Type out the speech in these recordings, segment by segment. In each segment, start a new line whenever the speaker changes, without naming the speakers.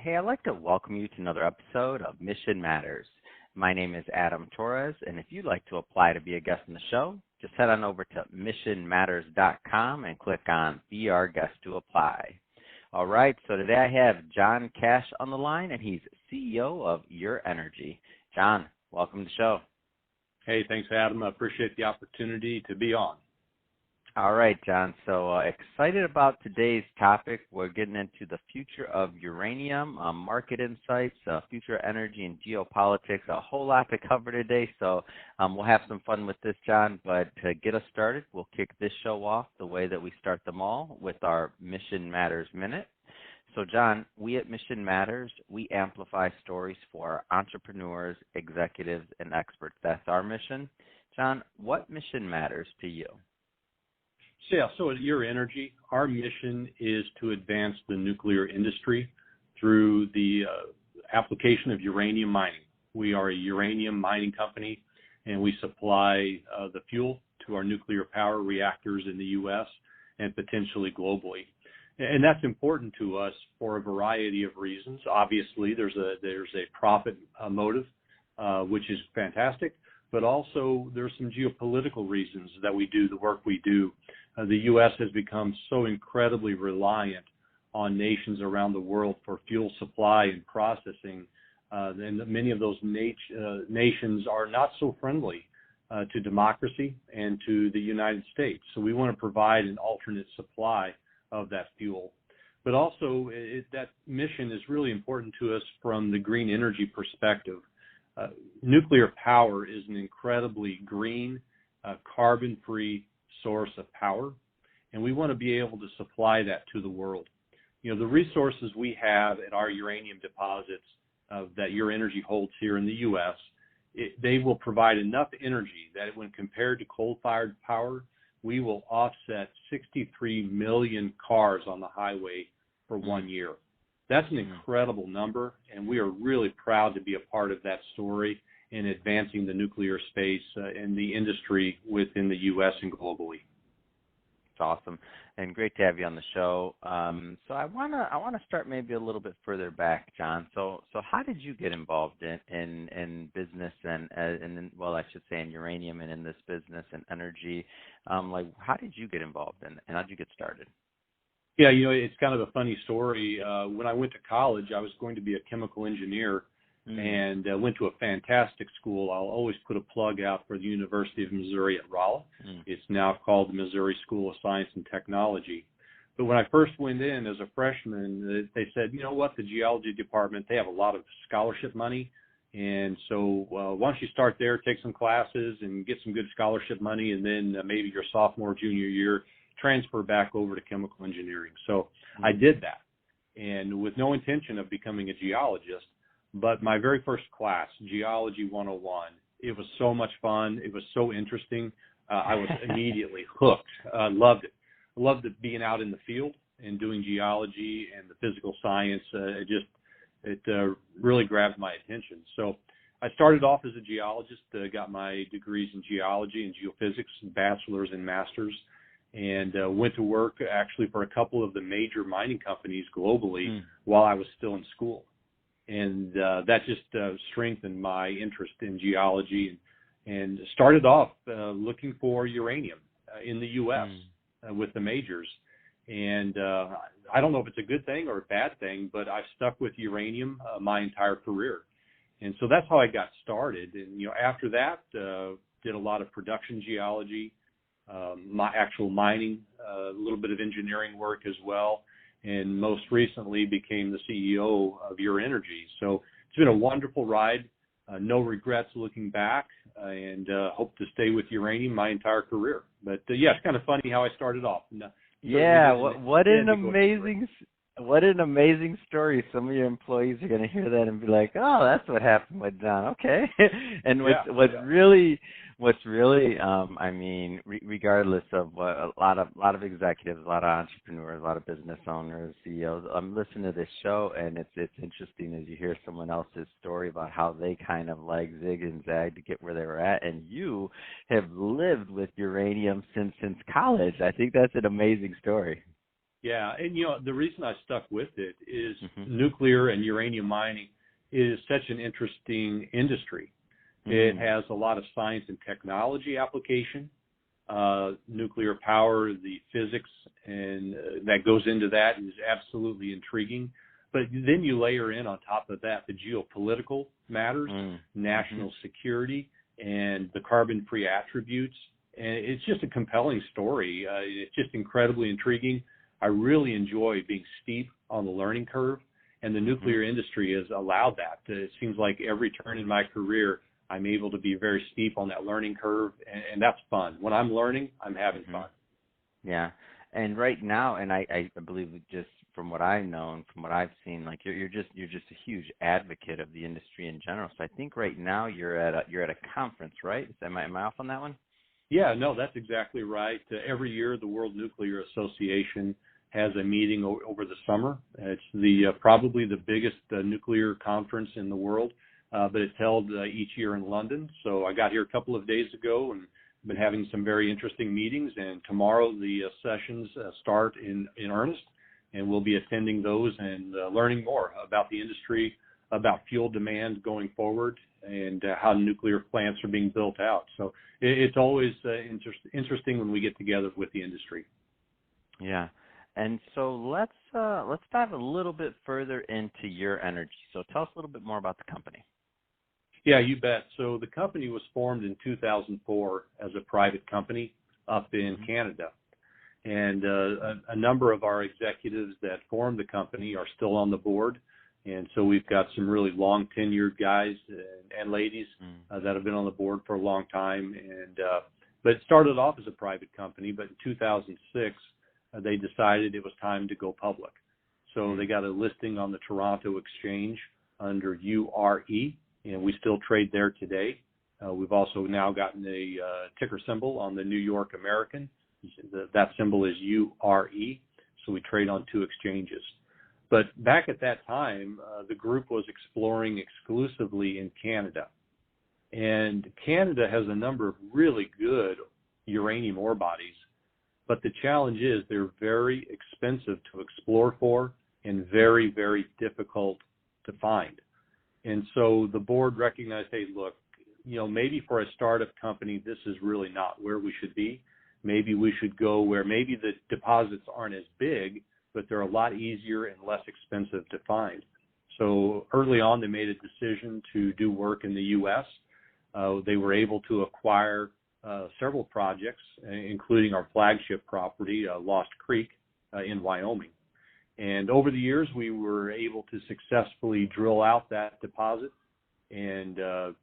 Hey, I'd like to welcome you to another episode of Mission Matters. My name is Adam Torres, and if you'd like to apply to be a guest on the show, just head on over to missionmatters.com and click on Be Our Guest to apply. All right, so today I have John Cash on the line, and he's CEO of Your Energy. John, welcome to the show.
Hey, thanks, Adam. I appreciate the opportunity to be on.
All right, John. So excited about today's topic. We're getting into the future of uranium, market insights, future energy and geopolitics, a whole lot to cover today. So we'll have some fun with this, John. But to get us started, we'll kick this show off the way that we start them all with our Mission Matters Minute. So, John, we at Mission Matters, we amplify stories for entrepreneurs, executives, and experts. That's our mission. John, what mission matters to you?
So at Your Energy, our mission is to advance the nuclear industry through the application of uranium mining. We are a uranium mining company, and we supply the fuel to our nuclear power reactors in the U.S. and potentially globally. And that's important to us for a variety of reasons. Obviously, there's a profit motive, which is fantastic, but also there's some geopolitical reasons that we do the work we do. The U.S. has become so incredibly reliant on nations around the world for fuel supply and processing, and many of those nations are not so friendly to democracy and to the United States. So we want to provide an alternate supply of that fuel. But also, that mission is really important to us from the green energy perspective. Nuclear power is an incredibly green, carbon-free source of power, and we want to be able to supply that to the world. You know, the resources we have at our uranium deposits that Your Energy holds here in the U.S., they will provide enough energy that when compared to coal-fired power, we will offset 63 million cars on the highway for 1 year. That's an incredible number, and we are really proud to be a part of that story in advancing the nuclear space and the industry within the U.S. and globally.
It's awesome, and great to have you on the show. So I wanna start maybe a little bit further back, John. So how did you get involved in business and I should say in uranium and in this business and energy? How did you get involved and how did you get started?
Yeah, you know, it's kind of a funny story. When I went to college, I was going to be a chemical engineer and went to a fantastic school. I'll always put a plug out for the University of Missouri at Rolla. It's now called the Missouri School of Science and Technology. But when I first went in as a freshman, they said, you know what, the geology department, they have a lot of scholarship money. And so why don't you start there, take some classes and get some good scholarship money, and then maybe your sophomore, junior year, transfer back over to chemical engineering. So I did that, and with no intention of becoming a geologist, but my very first class, Geology 101, it was so much fun. It was so interesting. I was immediately hooked. Loved it. Loved it being out in the field and doing geology and the physical science. It really grabbed my attention. So I started off as a geologist, got my degrees in geology and geophysics, bachelor's and master's, and went to work actually for a couple of the major mining companies globally while I was still in school. And that just strengthened my interest in geology and started off looking for uranium in the U.S. With the majors. And I don't know if it's a good thing or a bad thing, but I've stuck with uranium my entire career. And so that's how I got started. And, you know, after that, did a lot of production geology, my actual mining, a little bit of engineering work as well, and most recently became the CEO of Your Energy. So it's been a wonderful ride, no regrets looking back, and hope to stay with uranium my entire career. But yeah, it's kind of funny how I started off.
Yeah, what an amazing story. Some of your employees are going to hear that and be like, "Oh, that's what happened with John." Okay, and what's really, I mean, regardless of what a lot of executives, a lot of entrepreneurs, a lot of business owners, CEOs, I'm listening to this show, and it's interesting as you hear someone else's story about how they kind of like zig and zag to get where they were at, and you have lived with uranium since college. I think that's an amazing story.
Yeah, and the reason I stuck with it is
Mm-hmm.
nuclear and uranium mining is such an interesting industry. It has a lot of science and technology application, nuclear power, the physics, and that goes into that is absolutely intriguing. But then you layer in on top of that the geopolitical matters, national security, and the carbon-free attributes. And it's just a compelling story. It's just incredibly intriguing. I really enjoy being steep on the learning curve, and the nuclear industry has allowed that. It seems like every turn in my career, I'm able to be very steep on that learning curve, and that's fun. When I'm learning, I'm having fun.
Yeah, and right now, and I believe just from what I know and from what I've seen, like you're just a huge advocate of the industry in general. So I think right now you're at a conference, right? Am I off on that one?
Yeah, no, that's exactly right. Every year, the World Nuclear Association has a meeting over the summer. It's probably the biggest nuclear conference in the world, but it's held each year in London. So I got here a couple of days ago and been having some very interesting meetings. And tomorrow the sessions start in earnest, and we'll be attending those and learning more about the industry, about fuel demand going forward, and how nuclear plants are being built out. So it's always interesting when we get together with the industry.
Yeah. And so let's dive a little bit further into your energy. So tell us a little bit more about the company.
Yeah, you bet. So the company was formed in 2004 as a private company up in Canada. And a number of our executives that formed the company are still on the board. And so we've got some really long tenured guys and ladies that have been on the board for a long time. And but it started off as a private company, but in 2006, they decided it was time to go public. So they got a listing on the Toronto Exchange under URE, and we still trade there today. We've also now gotten a ticker symbol on the New York American. That symbol is URE, so we trade on two exchanges. But back at that time, the group was exploring exclusively in Canada. And Canada has a number of really good uranium ore bodies, but the challenge is they're very expensive to explore for and very, very difficult to find. And so the board recognized, hey, look, maybe for a startup company, this is really not where we should be. Maybe we should go where maybe the deposits aren't as big, but they're a lot easier and less expensive to find. So early on, they made a decision to do work in the U.S. They were able to acquire several projects, including our flagship property, Lost Creek in Wyoming. And over the years, we were able to successfully drill out that deposit and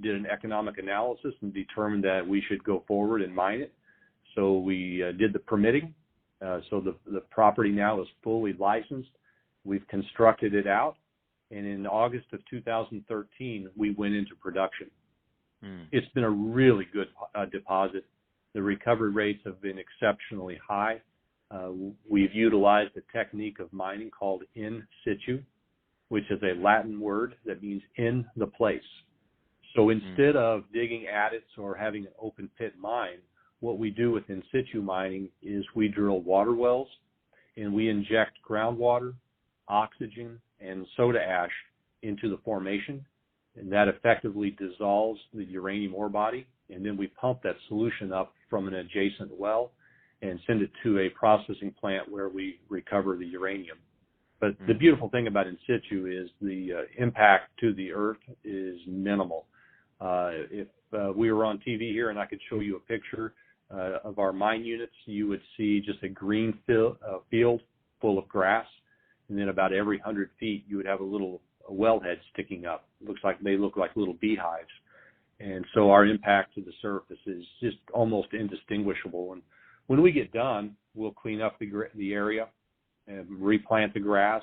did an economic analysis and determined that we should go forward and mine it. So we did the permitting. So the property now is fully licensed. We've constructed it out. And in August of 2013, we went into production. It's been a really good deposit. The recovery rates have been exceptionally high. We've utilized a technique of mining called in situ, which is a Latin word that means in the place. So instead of digging adits or having an open pit mine, what we do with in situ mining is we drill water wells and we inject groundwater, oxygen, and soda ash into the formation. And that effectively dissolves the uranium ore body. And then we pump that solution up from an adjacent well and send it to a processing plant where we recover the uranium. But the beautiful thing about in situ is the impact to the earth is minimal. If we were on TV here and I could show you a picture of our mine units, you would see just a green field full of grass. And then about every 100 feet, you would have a little wellhead sticking up. They look like little beehives. And so our impact to the surface is just almost indistinguishable. And when we get done, we'll clean up the area and replant the grass,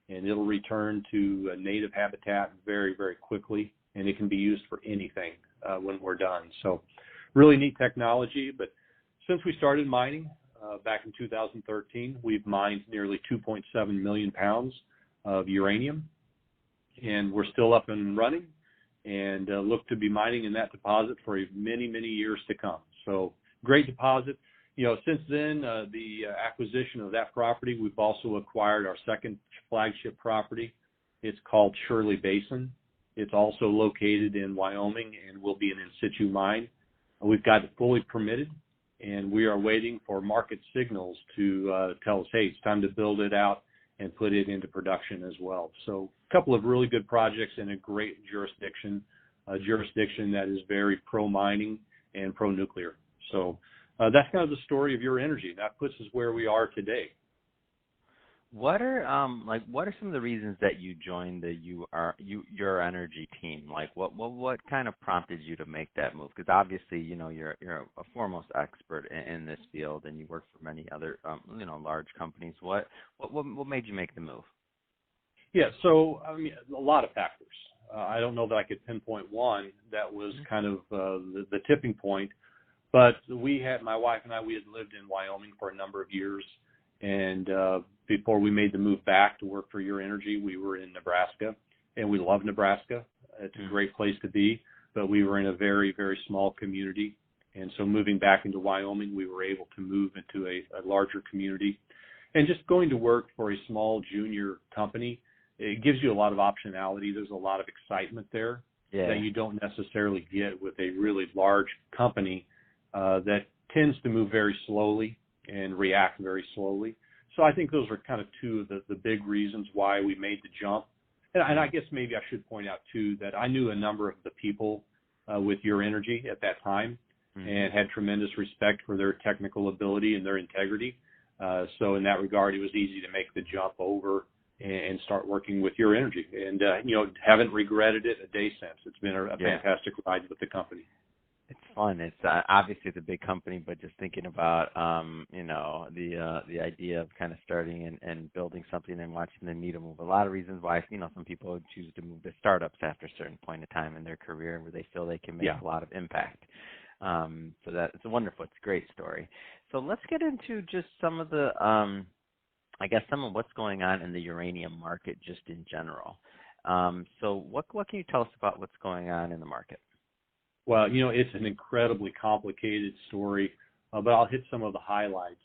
and it'll return to a native habitat very, very quickly. And it can be used for anything when we're done. So really neat technology. But since we started mining back in 2013, we've mined nearly 2.7 million pounds of uranium. And we're still up and running and look to be mining in that deposit for many, many years to come. So great deposit. Since then, the acquisition of that property, we've also acquired our second flagship property. It's called Shirley Basin. It's also located in Wyoming and will be an in-situ mine. We've got it fully permitted, and we are waiting for market signals to tell us, hey, it's time to build it out and put it into production as well. So a couple of really good projects in a great jurisdiction, a jurisdiction that is very pro-mining and pro-nuclear. So that's kind of the story of Your Energy. That puts us where we are today.
What are what are some of the reasons that you joined the Your Energy team? Like what kind of prompted you to make that move? Because obviously, you're a foremost expert in this field, and you work for many other large companies. What made you make the move?
Yeah, so I mean, a lot of factors. I don't know that I could pinpoint one that was kind of the tipping point, but my wife and I, we had lived in Wyoming for a number of years. And before we made the move back to work for Your Energy, we were in Nebraska, and we love Nebraska. It's a great place to be, but we were in a very, very small community. And so moving back into Wyoming, we were able to move into a larger community. And just going to work for a small junior company, it gives you a lot of optionality. There's a lot of excitement there that you don't necessarily get with a really large company that tends to move very slowly and react very slowly. So I think those are kind of two of the big reasons why we made the jump. And I guess maybe I should point out, too, that I knew a number of the people with Your Energy at that time and had tremendous respect for their technical ability and their integrity. So in that regard, it was easy to make the jump over and start working with Your Energy. And, haven't regretted it a day since. It's been a fantastic ride with the company.
It's fun. It's obviously it's a big company, but just thinking about the idea of kind of starting and building something and watching them move. A lot of reasons why some people choose to move to startups after a certain point in time in their career where they feel they can make a lot of impact. So that it's wonderful. It's a great story. So let's get into just some of the some of what's going on in the uranium market just in general. So what can you tell us about what's going on in the market?
Well, it's an incredibly complicated story, but I'll hit some of the highlights.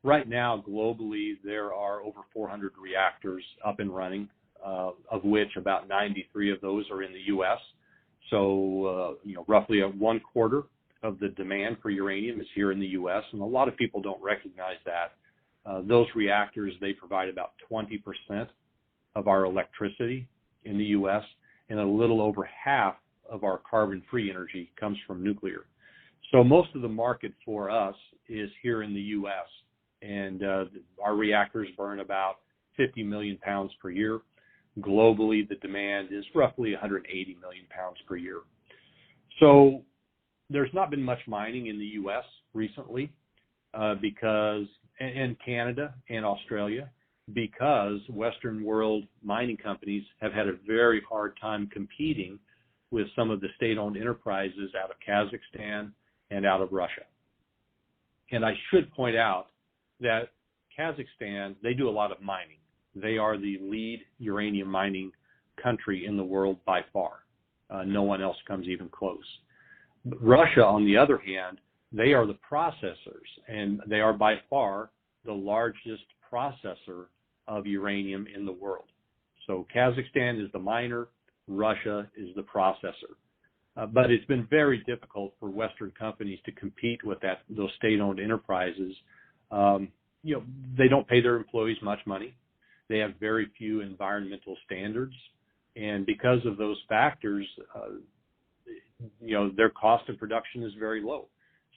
Right now, globally, there are over 400 reactors up and running, of which about 93 of those are in the U.S. So, roughly 1/4 of the demand for uranium is here in the U.S., and a lot of people don't recognize that. Those reactors, they provide about 20% of our electricity in the U.S., and a little over half of our carbon-free energy comes from nuclear. So most of the market for us is here in the U.S., and our reactors burn about 50 million pounds per year. Globally, the demand is roughly 180 million pounds per year. So there's not been much mining in the U.S. recently because, and Canada and Australia, because Western world mining companies have had a very hard time competing with some of the state-owned enterprises out of Kazakhstan and out of Russia. And I should point out that Kazakhstan, they do a lot of mining. They are the lead uranium mining country in the world by far. No one else comes even close. But Russia, on the other hand, they are the processors, and they are by far the largest processor of uranium in the world. So Kazakhstan is the miner, Russia is the processor. But it's been very difficult for Western companies to compete with those state-owned enterprises. They don't pay their employees much money. They have very few environmental standards. And because of those factors, their cost of production is very low.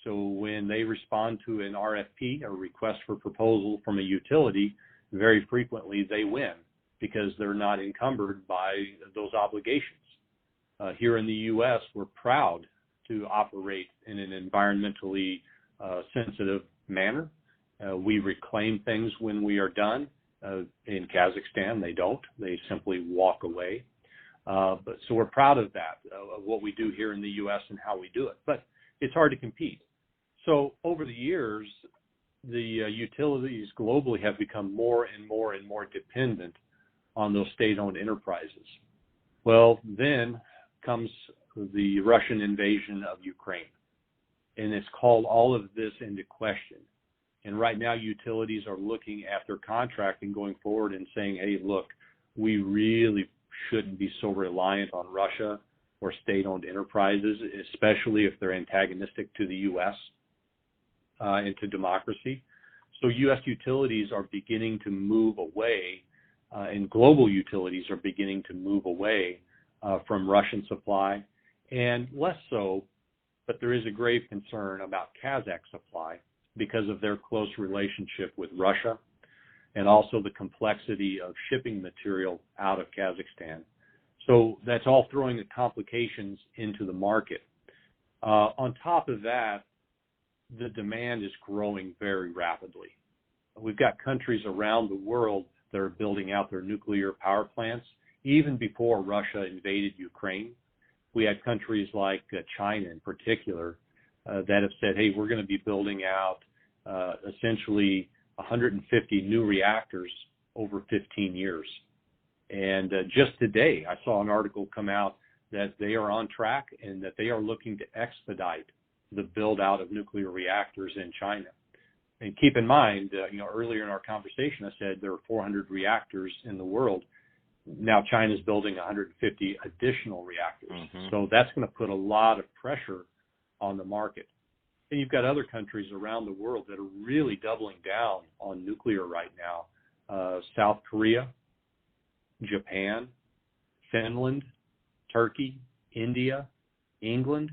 So when they respond to an RFP, a request for proposal from a utility, very frequently they win, because they're not encumbered by those obligations. Here in the U.S., we're proud to operate in an environmentally sensitive manner. We reclaim things when we are done. In Kazakhstan, they don't. They simply walk away. So we're proud of that, of what we do here in the U.S. and how we do it. But it's hard to compete. So over the years, the utilities globally have become more and more and more dependent on those state-owned enterprises. Well, then comes the Russian invasion of Ukraine. and it's called all of this into question. And right now, utilities are looking at their contracting going forward and saying, hey, look, we really shouldn't be so reliant on Russia or state-owned enterprises, especially if they're antagonistic to the U.S. And to democracy. So U.S. utilities are beginning to move away, and global utilities are beginning to move away from Russian supply, and less so, but there is a grave concern about Kazakh supply because of their close relationship with Russia and also the complexity of shipping material out of Kazakhstan. So that's all throwing the complications into the market. On top of that, the demand is growing very rapidly. We've got countries around the world that are building out their nuclear power plants even before Russia invaded Ukraine. We had countries like China in particular that have said, hey, we're going to be building out essentially 150 new reactors over 15 years. And just today, I saw an article come out that they are on track and that they are looking to expedite the build out of nuclear reactors in China. And keep in mind, earlier in our conversation, I said there are 400 reactors in the world. Now China's building 150 additional reactors. Mm-hmm. So that's going to put a lot of pressure on the market. And you've got other countries around the world that are really doubling down on nuclear right now. South Korea, Japan, Finland, Turkey, India, England.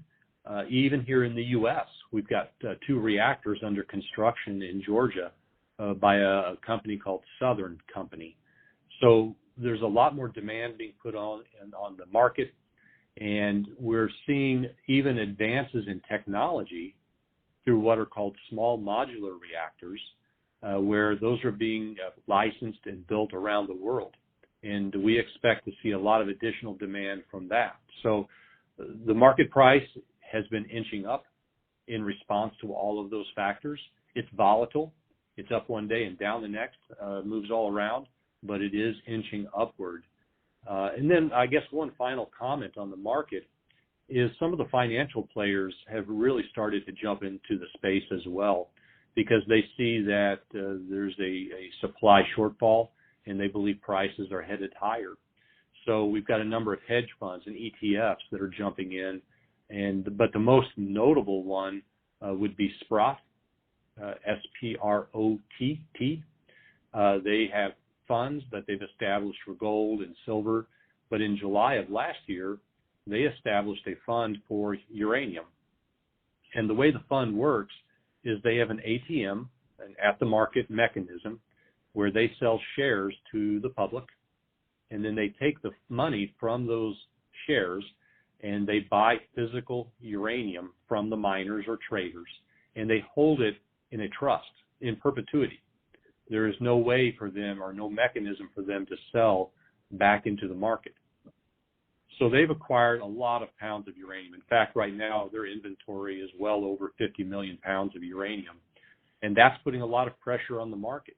Even here in the U.S., we've got 2 reactors under construction in Georgia by a company called Southern Company. So there's a lot more demand being put on the market, and we're seeing even advances in technology through what are called small modular reactors, where those are being licensed and built around the world. And we expect to see a lot of additional demand from that. So the market price has been inching up in response to all of those factors. It's volatile. It's up one day and down the next, moves all around, but it is inching upward. And then I guess one final comment on the market is some of the financial players have really started to jump into the space as well, because they see that there's a supply shortfall and they believe prices are headed higher. So we've got a number of hedge funds and ETFs that are jumping in. But the most notable one would be Sprott, S-P-R-O-T-T. They have funds that they've established for gold and silver, but in July of last year, they established a fund for uranium. And the way the fund works is they have an ATM, an at-the-market mechanism, where they sell shares to the public, and then they take the money from those shares and they buy physical uranium from the miners or traders, and they hold it in a trust in perpetuity. There is no way for them or no mechanism for them to sell back into the market. So they've acquired a lot of pounds of uranium. In fact, right now, their inventory is well over 50 million pounds of uranium. And that's putting a lot of pressure on the market,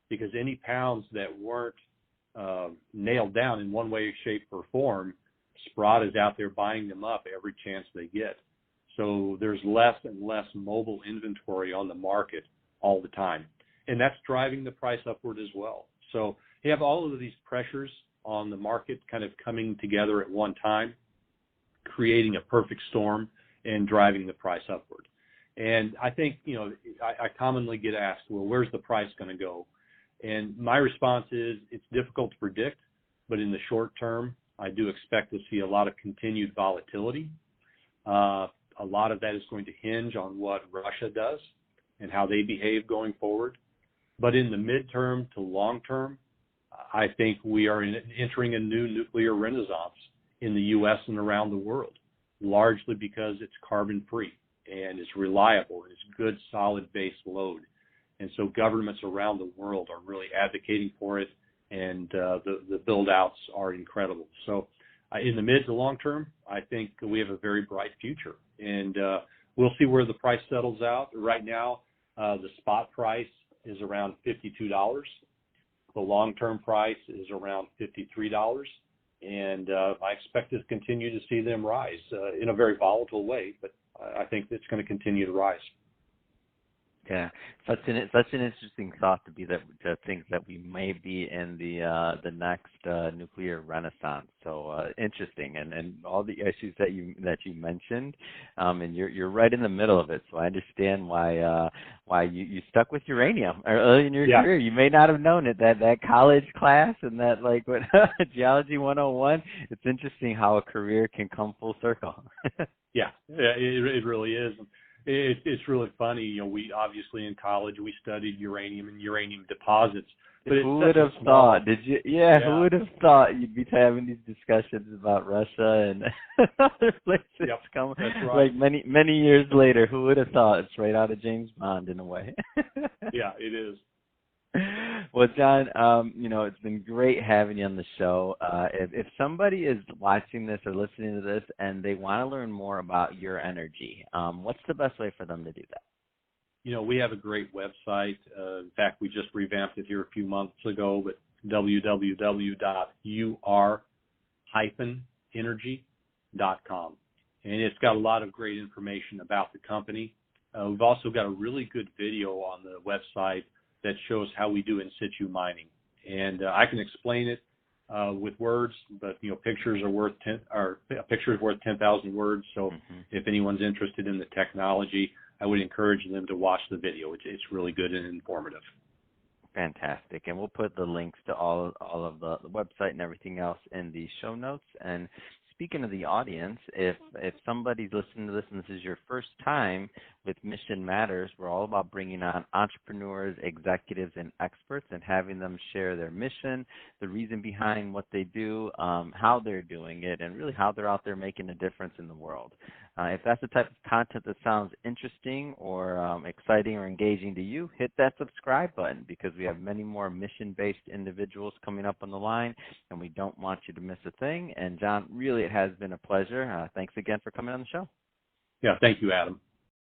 because any pounds that weren't nailed down in one way, shape, or form, Sprott is out there buying them up every chance they get. So there's less and less mobile inventory on the market all the time. And that's driving the price upward as well. So you have all of these pressures on the market kind of coming together at one time, creating a perfect storm and driving the price upward. And I think, I commonly get asked, well, where's the price going to go? And my response is it's difficult to predict, but in the short term, I do expect to see a lot of continued volatility. A lot of that is going to hinge on what Russia does and how they behave going forward. But in the midterm to long term, I think we are entering a new nuclear renaissance in the U.S. and around the world, largely because it's carbon-free and it's reliable and it's good, solid base load. And so governments around the world are really advocating for it, and the build-outs are incredible. So in the mid to long term, I think we have a very bright future. And we'll see where the price settles out. Right now, the spot price is around $52. The long-term price is around $53. And I expect to continue to see them rise in a very volatile way, but I think it's going to continue to rise.
Yeah, such an interesting thought to think that we may be in the next nuclear renaissance. So interesting, and all the issues that you mentioned, and you're right in the middle of it. So I understand why you stuck with uranium early in your career. You may not have known it, that college class and that what Geology 101. It's interesting how a career can come full circle.
Yeah, it really is. It's really funny. We obviously in college we studied uranium and uranium deposits. But
who would have thought? Did you? Yeah, who would have thought you'd be having these discussions about Russia and other places?
Yep, that's right.
Like many years later, who would have thought? It's right out of James Bond in a way.
Yeah, it is.
Well, John, it's been great having you on the show. If somebody is watching this or listening to this and they want to learn more about your energy, what's the best way for them to do that?
We have a great website. In fact, we just revamped it here a few months ago, but www.ur-energy.com. And it's got a lot of great information about the company. We've also got a really good video on the website that shows how we do in situ mining. And I can explain it with words, but pictures are worth 10,000 words. So if anyone's interested in the technology, I would encourage them to watch the video. It's really good and informative.
Fantastic. And we'll put the links to all of the website and everything else in the show notes. And speaking of the audience, if somebody's listening to this and this is your first time with Mission Matters, we're all about bringing on entrepreneurs, executives, and experts and having them share their mission, the reason behind what they do, how they're doing it, and really how they're out there making a difference in the world. If that's the type of content that sounds interesting or exciting or engaging to you, hit that subscribe button because we have many more mission-based individuals coming up on the line, and we don't want you to miss a thing. And John, really, it has been a pleasure. Thanks again for coming on the show.
Yeah, thank you, Adam.